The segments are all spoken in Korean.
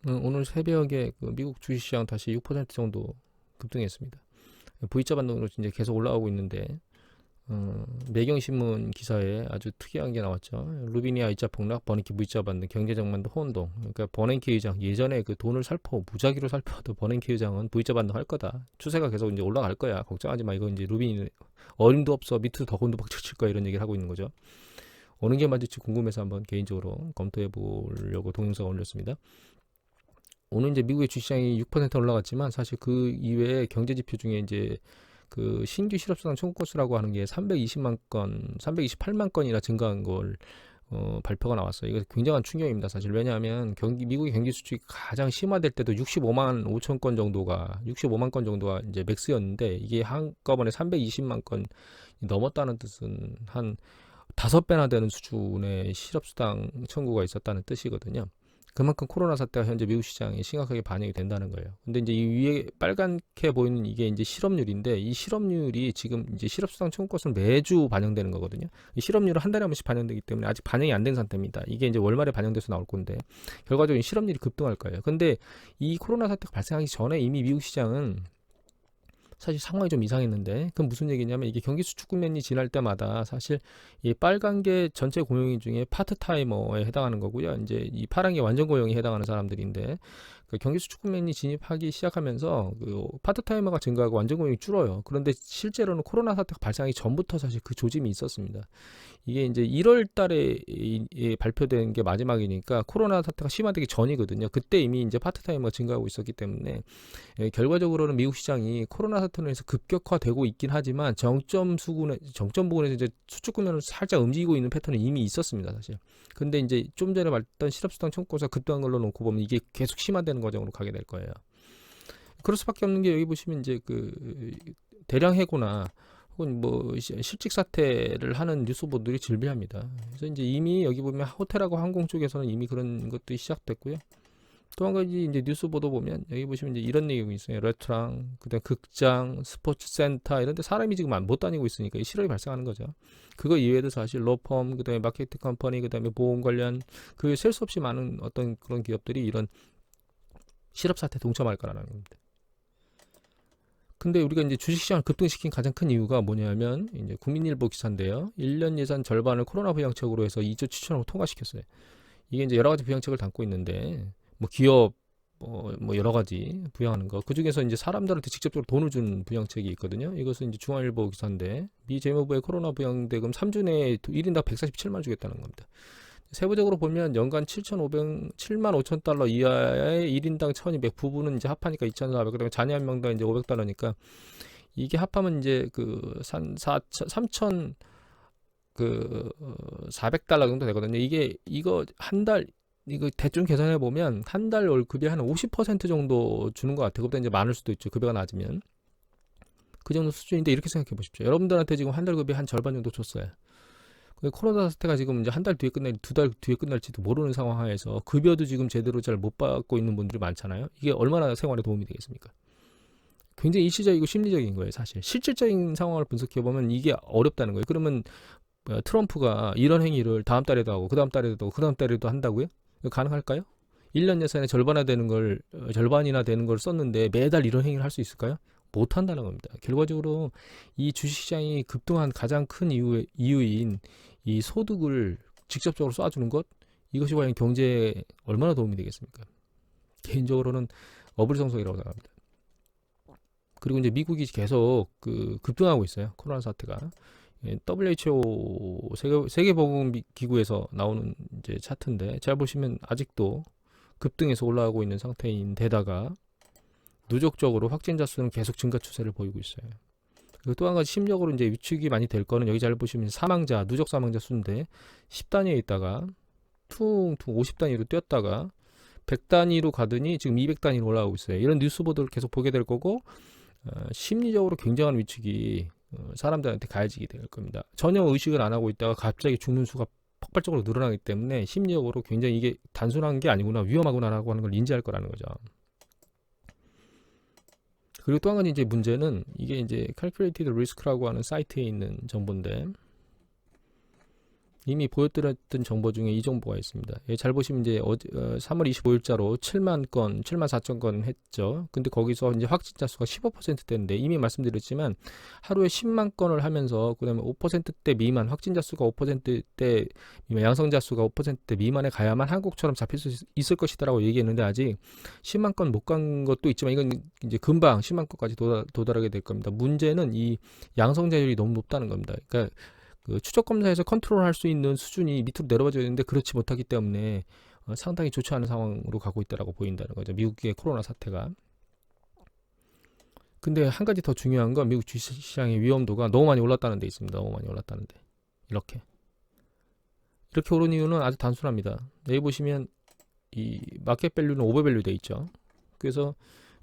오늘 새벽에 그 미국 주식시장 다시 6% 정도 급등했습니다. V자 반등으로 이제 계속 올라가고 있는데 매경신문 기사에 아주 특이한 게 나왔죠. 루비니아 이자 폭락, 버냉키 V자 반등, 경제정만도 호언동. 그러니까 버냉키 의장 예전에 그 돈을 살포 무작위로 살포도 버냉키 의장은 V자 반등 할 거다. 추세가 계속 이제 올라갈 거야. 걱정하지 마. 이거 이제 루비니 어림도 없어. 밑으로 더 곤두박질 칠 거야. 이런 얘기를 하고 있는 거죠. 어느 게 맞을지 궁금해서 한번 개인적으로 검토해 보려고 동영상 올렸습니다. 오늘 이제 미국의 주식시장이 6% 올라갔지만 사실 그 이외에 경제 지표 중에 이제 그 신규 실업수당 청구 건수라고 하는 게 320만 건, 328만 건이나 증가한 걸 발표가 나왔어요. 이거 굉장한 충격입니다, 사실. 왜냐하면 미국의 경기 수축이 가장 심화될 때도 65만 5천 건 정도가 65만 건 정도가 이제 맥스였는데 이게 한꺼번에 320만 건 넘었다는 뜻은 한 5배나 되는 수준의 실업수당 청구가 있었다는 뜻이거든요. 그만큼 코로나 사태가 현재 미국 시장에 심각하게 반영이 된다는 거예요. 근데 이제 이 위에 빨갛게 보이는 이게 이제 실업률인데 이 실업률이 지금 이제 실업수당 청구 건수는 매주 반영되는 거거든요. 이 실업률은 한 달에 한 번씩 반영되기 때문에 아직 반영이 안 된 상태입니다. 이게 이제 월말에 반영돼서 나올 건데 결과적으로 이 실업률이 급등할 거예요. 근데 이 코로나 사태가 발생하기 전에 이미 미국 시장은 사실 상황이 좀 이상했는데 그건 무슨 얘기냐면 이게 경기 수축 국면이 지날 때마다 사실 이 빨간 게 전체 고용인 중에 파트타이머에 해당하는 거고요. 이제 이 파란 게 완전 고용에 해당하는 사람들인데 그 경기 수축 국면이 진입하기 시작하면서 그 파트타이머가 증가하고 완전 고용이 줄어요. 그런데 실제로는 코로나 사태가 발생하기 전부터 사실 그 조짐이 있었습니다. 이게 이제 1월 달에 발표된 게 마지막이니까 코로나 사태가 심화되기 전이거든요. 그때 이미 이제 파트타이머가 증가하고 있었기 때문에 결과적으로는 미국 시장이 코로나 사태로 인해서 급격화되고 있긴 하지만 정점 부근에서 이제 수축 국면을 살짝 움직이고 있는 패턴이 이미 있었습니다, 사실. 근데 이제 좀 전에 말했던 실업수당 청구가 급등한 걸로 놓고 보면 이게 계속 심화되는 과정으로 가게 될 거예요. 그럴 수밖에 없는 게 여기 보시면 이제 그 대량 해고나 혹은 뭐 실직 사퇴를 하는 뉴스 보도들이 즐비합니다. 그래서 이제 이미 여기 보면 호텔하고 항공 쪽에서는 이미 그런 것들이 시작됐고요. 또 한 가지 이제 뉴스 보도 보면 여기 보시면 이제 이런 내용이 있어요. 레스토랑, 그다음 극장, 스포츠 센터 이런 데 사람이 지금 못 다니고 있으니까 이 실업이 발생하는 거죠. 그거 이외에도 사실 로펌, 그다음에 마케팅 컴퍼니, 그다음에 보험 관련 그 셀 수 없이 많은 어떤 그런 기업들이 이런 실업 사태에 동참할 거라는 겁니다. 근데 우리가 이제 주식시장을 급등시킨 가장 큰 이유가 뭐냐면 이제 국민일보 기사인데요. 1년 예산 절반을 코로나 부양책으로 해서 2조 7천억 통과시켰어요. 이게 이제 여러 가지 부양책을 담고 있는데 뭐 기업 뭐 여러 가지 부양하는 거. 그 중에서 이제 사람들한테 직접적으로 돈을 준 부양책이 있거든요. 이것은 이제 중앙일보 기사인데 미 재무부의 코로나 부양대금 3주 내에 1인당 147만 주겠다는 겁니다. 세부적으로 보면 연간 7만 5천 달러 이하의 1인당 1200 부부는 이제 합하니까 2,400, 그다음에 자녀 한 명당 이제 500달러니까 이게 합하면 이제 그 3천 그 400달러 정도 되거든요. 이거 한 달 이거 대충 계산해 보면 한 달 월급이 한 50% 정도 주는 것 같아요. 그보다 이제 많을 수도 있죠. 급여가 낮으면 그 정도 수준인데 이렇게 생각해 보십시오. 여러분들한테 지금 한 달 급여 한 절반 정도 줬어요. 코로나 사태가 지금 이제 한 달 뒤에 끝날, 2달 뒤에 끝날지도 모르는 상황에서 급여도 지금 제대로 잘 못 받고 있는 분들이 많잖아요. 이게 얼마나 생활에 도움이 되겠습니까? 굉장히 일시적이고 심리적인 거예요, 사실. 실질적인 상황을 분석해 보면 이게 어렵다는 거예요. 그러면 트럼프가 이런 행위를 다음 달에도 하고, 그 다음 달에도 하고, 그 다음 달에도 한다고요? 이거 가능할까요? 1년 예산의 절반이나 되는 걸 썼는데 매달 이런 행위를 할 수 있을까요? 못 한다는 겁니다. 결과적으로 이 주식시장이 급등한 가장 큰 이유인 이 소득을 직접적으로 쏴주는 것, 이것이 과연 경제에 얼마나 도움이 되겠습니까? 개인적으로는 어불성성이라고 생각합니다. 그리고 이제 미국이 계속 그 급등하고 있어요. 코로나 사태가. WHO 세계보건기구에서 나오는 이제 차트인데 잘 보시면 아직도 급등해서 올라가고 있는 상태인데다가 누적적으로 확진자 수는 계속 증가 추세를 보이고 있어요. 그리고 또 한 가지 심적으로 이제 위축이 많이 될 거는 여기 잘 보시면 누적 사망자 수인데 10단위에 있다가 퉁퉁 50단위로 뛰었다가 100단위로 가더니 지금 200단위로 올라가고 있어요. 이런 뉴스 보도를 계속 보게 될 거고 심리적으로 굉장한 위축이 사람들한테 가해지게 될 겁니다. 전혀 의식을 안 하고 있다가 갑자기 죽는 수가 폭발적으로 늘어나기 때문에 심리적으로 굉장히 이게 단순한 게 아니구나, 위험하구나라고 하는 걸 인지할 거라는 거죠. 그리고 또 한 가지 이제 문제는 이게 이제 Calculated Risk라고 하는 사이트에 있는 정보인데 이미 보여드렸던 정보 중에 이 정보가 있습니다. 예, 잘 보시면 이제 3월 25일자로 7만 건, 7만 4천 건 했죠. 근데 거기서 이제 확진자 수가 15%대인데 이미 말씀드렸지만 하루에 10만 건을 하면서 그다음에 5%대 미만, 확진자 수가 5%대 미만, 양성자 수가 5%대 미만에 가야만 한국처럼 잡힐 수 있을 것이다라고 얘기했는데 아직 10만 건 못 간 것도 있지만 이건 이제 금방 10만 건까지 도달하게 될 겁니다. 문제는 이 양성자율이 너무 높다는 겁니다. 그러니까 그 추적 검사에서 컨트롤할 수 있는 수준이 밑으로 내려와줘야 되는데 그렇지 못하기 때문에 상당히 좋지 않은 상황으로 가고 있다라고 보인다는 거죠. 미국의 코로나 사태가. 근데 한 가지 더 중요한 건 미국 주식시장의 위험도가 너무 많이 올랐다는 데 있습니다. 너무 많이 올랐다는데 이렇게 오른 이유는 아주 단순합니다. 여기 보시면 이 마켓 밸류는 오버밸류 돼 있죠. 그래서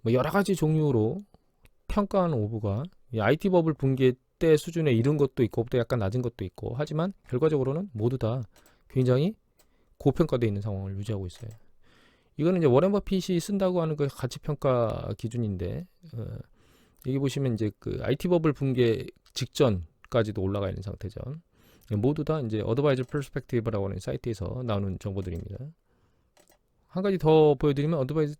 뭐 여러 가지 종류로 평가하는 오브가 이 IT 버블 붕괴 때 수준에 이른 것도 있고 또 약간 낮은 것도 있고 하지만 결과적으로는 모두 다 굉장히 고평가되어 있는 상황을 유지하고 있어요. 이거는 이제 워렌 버핏이 쓴다고 하는 그 가치 평가 기준인데 여기 보시면 이제 그 IT 버블 붕괴 직전까지도 올라가 있는 상태죠. 모두 다 이제 어드바이저 퍼스펙티브라고 하는 사이트에서 나오는 정보들입니다. 한 가지 더 보여드리면 어드바이저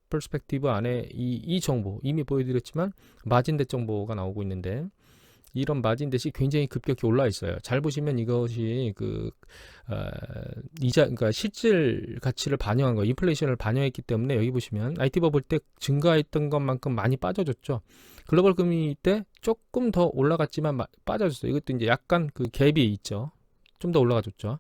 퍼스펙티브 안에 이 정보 이미 보여드렸지만 마진댓 정보가 나오고 있는데 이런 마진댓이 굉장히 급격히 올라 있어요. 잘 보시면 이것이 이자, 그러니까 실질 가치를 반영한 거, 인플레이션을 반영했기 때문에 여기 보시면 IT 버블 때 증가했던 것만큼 많이 빠져줬죠. 글로벌 금리 때 조금 더 올라갔지만 빠져줬어요. 이것도 이제 약간 그 갭이 있죠. 좀 더 올라가줬죠.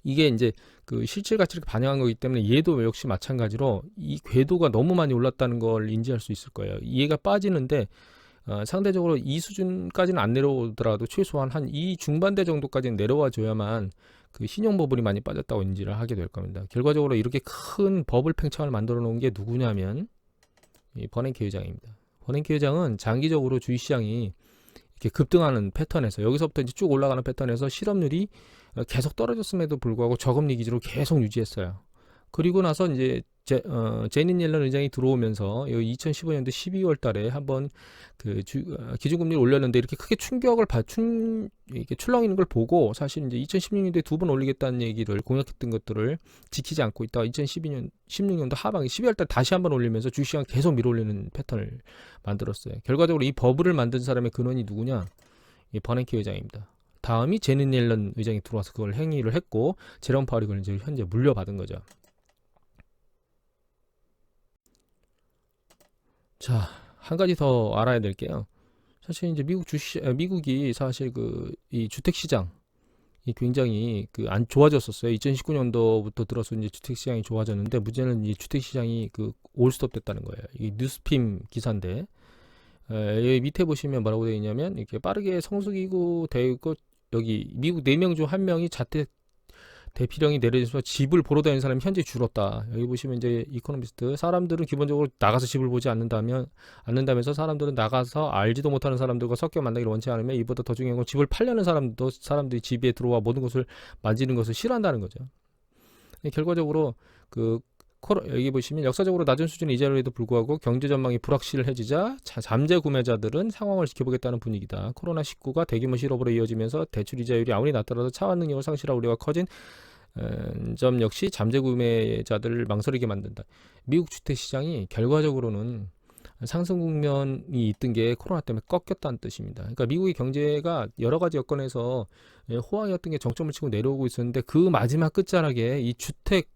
이게 이제 그 실질 가치를 반영한 거기 때문에 얘도 역시 마찬가지로 이 궤도가 너무 많이 올랐다는 걸 인지할 수 있을 거예요. 얘가 빠지는데 상대적으로 이 수준까지는 안 내려오더라도 최소한 한 이 중반대 정도까지는 내려와 줘야만 그 신용 버블이 많이 빠졌다고 인지를 하게 될 겁니다. 결과적으로 이렇게 큰 버블 팽창을 만들어 놓은 게 누구냐면 이 버냉키 회장입니다. 버냉키 회장은 장기적으로 주식시장이 이렇게 급등하는 패턴에서 여기서부터 이제 쭉 올라가는 패턴에서 실업률이 계속 떨어졌음에도 불구하고 저금리 기준으로 계속 유지했어요. 그리고 나서 이제 제닛 옐런 의장이 들어오면서 2015년도 12월 달에 한번 그 기준금리를 올렸는데 이렇게 크게 충격을 이렇게 출렁이는 걸 보고 사실 이제 2016년도에 두 번 올리겠다는 얘기를 공약했던 것들을 지키지 않고 있다가 16년도 하반기 12월 달 다시 한번 올리면서 주식시장 계속 밀어올리는 패턴을 만들었어요. 결과적으로 이 버블을 만든 사람의 근원이 누구냐? 이 버냉키 회장입니다. 다음이 제닛 옐런 의장이 들어와서 그걸 행위를 했고 제롬 파월이 그걸 이제 현재 물려받은 거죠. 자, 한 가지 더 알아야 될 게요. 사실 이제 미국이 사실 이 주택 시장이 굉장히 안 좋아졌었어요. 2019년도부터 들어서 이제 주택 시장이 좋아졌는데 문제는 이 주택 시장이 올스톱 됐다는 거예요. 이 뉴스핌 기사인데 여기 밑에 보시면 뭐라고 되어 있냐면 이렇게 빠르게 성수기구 되고 여기 미국 4명 중 1명이 자택 대피령이 내려져서 집을 보러 다니는 사람이 현재 줄었다. 여기 보시면 이제 이코노미스트 사람들은 기본적으로 나가서 집을 보지 않는다면서 사람들은 나가서 알지도 못하는 사람들과 섞여 만나기를 원치 않으면 이보다 더 중요한 건 집을 팔려는 사람들이 집에 들어와 모든 것을 만지는 것을 싫어한다는 거죠. 결과적으로 여기 보시면 역사적으로 낮은 수준의 이자율에도 불구하고 경제 전망이 불확실해지자 잠재 구매자들은 상황을 지켜보겠다는 분위기다. 코로나19가 대규모 실업으로 이어지면서 대출 이자율이 아무리 낮더라도 차환 능력을 상실할 우려가 커진 점 역시 잠재 구매자들을 망설이게 만든다. 미국 주택시장이 결과적으로는 상승 국면이 있던 게 코로나 때문에 꺾였다는 뜻입니다. 그러니까 미국의 경제가 여러 가지 여건에서 호황이었던 게 정점을 치고 내려오고 있었는데 그 마지막 끝자락에 이 주택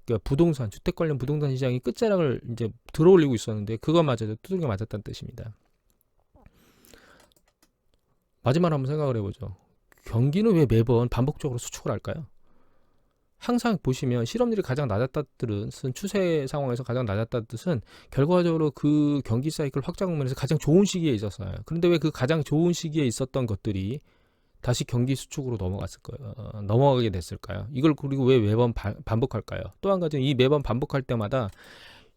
관련 부동산 시장이 끝자락을 이제 들어올리고 있었는데 그것마저도 두들겨 맞았다는 뜻입니다. 마지막으로 한번 생각을 해보죠. 경기는 왜 매번 반복적으로 수축을 할까요? 항상 보시면 실업률이 가장 낮았다는 뜻은 추세 상황에서 가장 낮았다는 뜻은 결과적으로 그 경기 사이클 확장 국면에서 가장 좋은 시기에 있었어요. 그런데 왜 그 가장 좋은 시기에 있었던 것들이 다시 경기 수축으로 넘어가게 됐을까요? 이걸 그리고 왜 매번 반복할까요? 또 한 가지는 이 매번 반복할 때마다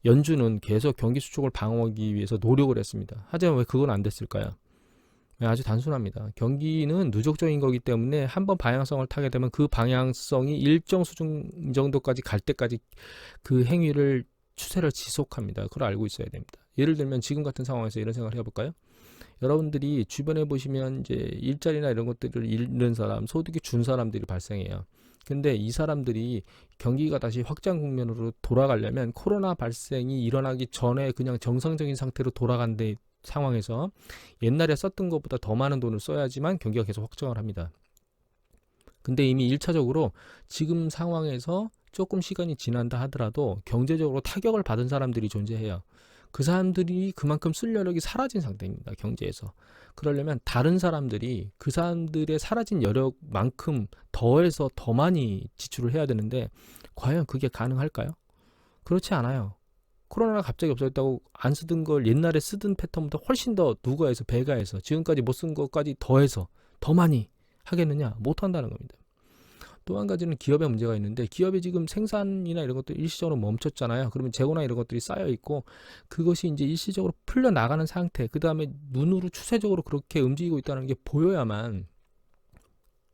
연준은 계속 경기 수축을 방어하기 위해서 노력을 했습니다. 하지만 왜 그건 안 됐을까요? 아주 단순합니다. 경기는 누적적인 거기 때문에 한번 방향성을 타게 되면 그 방향성이 일정 수준 정도까지 갈 때까지 그 추세를 지속합니다. 그걸 알고 있어야 됩니다. 예를 들면 지금 같은 상황에서 이런 생각을 해볼까요? 여러분들이 주변에 보시면 이제 일자리나 이런 것들을 잃는 사람, 소득이 준 사람들이 발생해요. 근데 이 사람들이 경기가 다시 확장 국면으로 돌아가려면 코로나 발생이 일어나기 전에 그냥 정상적인 상태로 돌아간 상황에서 옛날에 썼던 것보다 더 많은 돈을 써야지만 경기가 계속 확장을 합니다. 근데 이미 1차적으로 지금 상황에서 조금 시간이 지난다 하더라도 경제적으로 타격을 받은 사람들이 존재해요. 그 사람들이 그만큼 쓸 여력이 사라진 상태입니다. 경제에서. 그러려면 다른 사람들이 그 사람들의 사라진 여력만큼 더해서 더 많이 지출을 해야 되는데 과연 그게 가능할까요? 그렇지 않아요. 코로나가 갑자기 없어졌다고 안 쓰던 걸 옛날에 쓰던 패턴보다 훨씬 더 누가해서 배가해서 지금까지 못 쓴 것까지 더해서 더 많이 하겠느냐? 못한다는 겁니다. 또 한 가지는 기업의 문제가 있는데 기업이 지금 생산이나 이런 것들이 일시적으로 멈췄잖아요. 그러면 재고나 이런 것들이 쌓여 있고 그것이 이제 일시적으로 풀려 나가는 상태. 그 다음에 눈으로 추세적으로 그렇게 움직이고 있다는 게 보여야만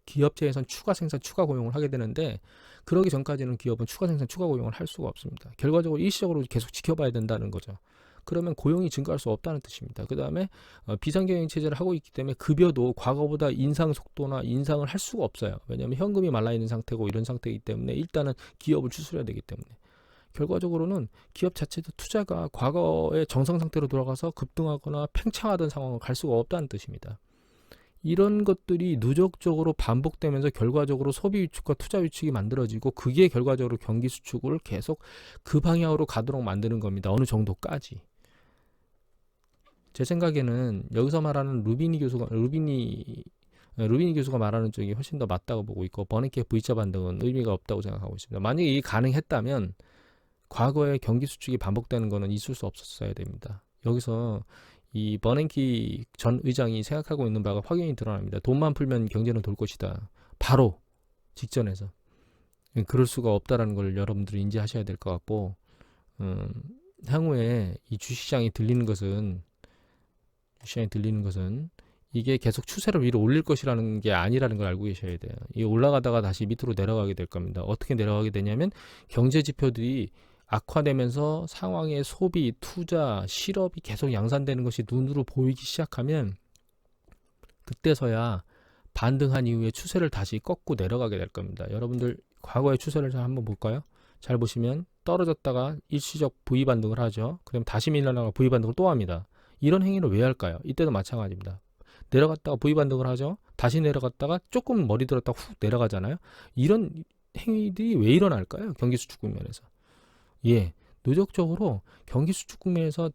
기업체에선 추가 생산, 추가 고용을 하게 되는데 그러기 전까지는 기업은 추가 생산, 추가 고용을 할 수가 없습니다. 결과적으로 일시적으로 계속 지켜봐야 된다는 거죠. 그러면 고용이 증가할 수 없다는 뜻입니다. 그 다음에 비상경영 체제를 하고 있기 때문에 급여도 과거보다 인상 속도나 인상을 할 수가 없어요. 왜냐하면 현금이 말라있는 상태고 이런 상태이기 때문에 일단은 기업을 추스려야 되기 때문에 결과적으로는 기업 자체도 투자가 과거의 정상 상태로 돌아가서 급등하거나 팽창하던 상황을 갈 수가 없다는 뜻입니다. 이런 것들이 누적적으로 반복되면서 결과적으로 소비 위축과 투자 위축이 만들어지고 그게 결과적으로 경기 수축을 계속 그 방향으로 가도록 만드는 겁니다. 어느 정도까지. 제 생각에는 여기서 말하는 루비니 교수가 말하는 쪽이 훨씬 더 맞다고 보고 있고 버냉키의 V자 반등은 의미가 없다고 생각하고 있습니다. 만약에 이게 가능했다면 과거에 경기 수축이 반복되는 것은 있을 수 없었어야 됩니다. 여기서 이 버냉키 전 의장이 생각하고 있는 바가 확연히 드러납니다. 돈만 풀면 경제는 돌 것이다. 바로 직전에서. 그럴 수가 없다라는 걸 여러분들이 인지하셔야 될 것 같고 향후에 이 주식시장이 들리는 것은 이게 계속 추세를 위로 올릴 것이라는 게 아니라는 걸 알고 계셔야 돼요. 이게 올라가다가 다시 밑으로 내려가게 될 겁니다. 어떻게 내려가게 되냐면 경제 지표들이 악화되면서 상황의 소비, 투자, 실업이 계속 양산되는 것이 눈으로 보이기 시작하면 그때서야 반등한 이후에 추세를 다시 꺾고 내려가게 될 겁니다. 여러분들 과거의 추세를 잘 한번 볼까요? 잘 보시면 떨어졌다가 일시적 V 반등을 하죠. 그럼 다시 밀려나가 V 반등을 또 합니다. 이런 행위를 왜 할까요? 이때도 마찬가지입니다. 내려갔다가 V 반등을 하죠. 다시 내려갔다가 조금 머리 들었다가 훅 내려가잖아요. 이런 행위들이 왜 일어날까요? 경기 수축 국면에서. 누적적으로 경기 수축 국면에서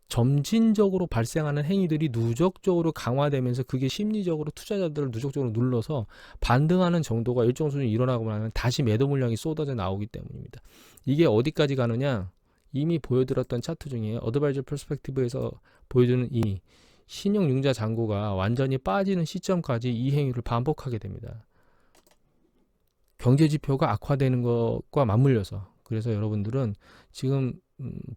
점진적으로 발생하는 행위들이 누적적으로 강화되면서 그게 심리적으로 투자자들을 누적적으로 눌러서 반등하는 정도가 일정 수준 일어나고 나면 다시 매도 물량이 쏟아져 나오기 때문입니다. 이게 어디까지 가느냐? 이미 보여드렸던 차트 중에 어드바이저 퍼스펙티브에서 보여주는 이 신용융자 잔고가 완전히 빠지는 시점까지 이 행위를 반복하게 됩니다. 경제 지표가 악화되는 것과 맞물려서. 그래서 여러분들은 지금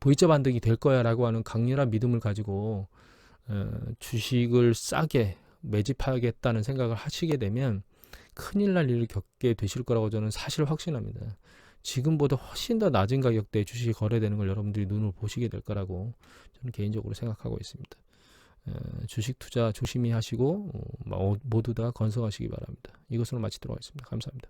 V자 반등이 될 거야 라고 하는 강렬한 믿음을 가지고 주식을 싸게 매집하겠다는 생각을 하시게 되면 큰일 날 일을 겪게 되실 거라고 저는 사실 확신합니다. 지금보다 훨씬 더 낮은 가격대에 주식이 거래되는 걸 여러분들이 눈으로 보시게 될 거라고 저는 개인적으로 생각하고 있습니다. 주식 투자 조심히 하시고 모두 다 건성하시기 바랍니다. 이것으로 마치도록 하겠습니다. 감사합니다.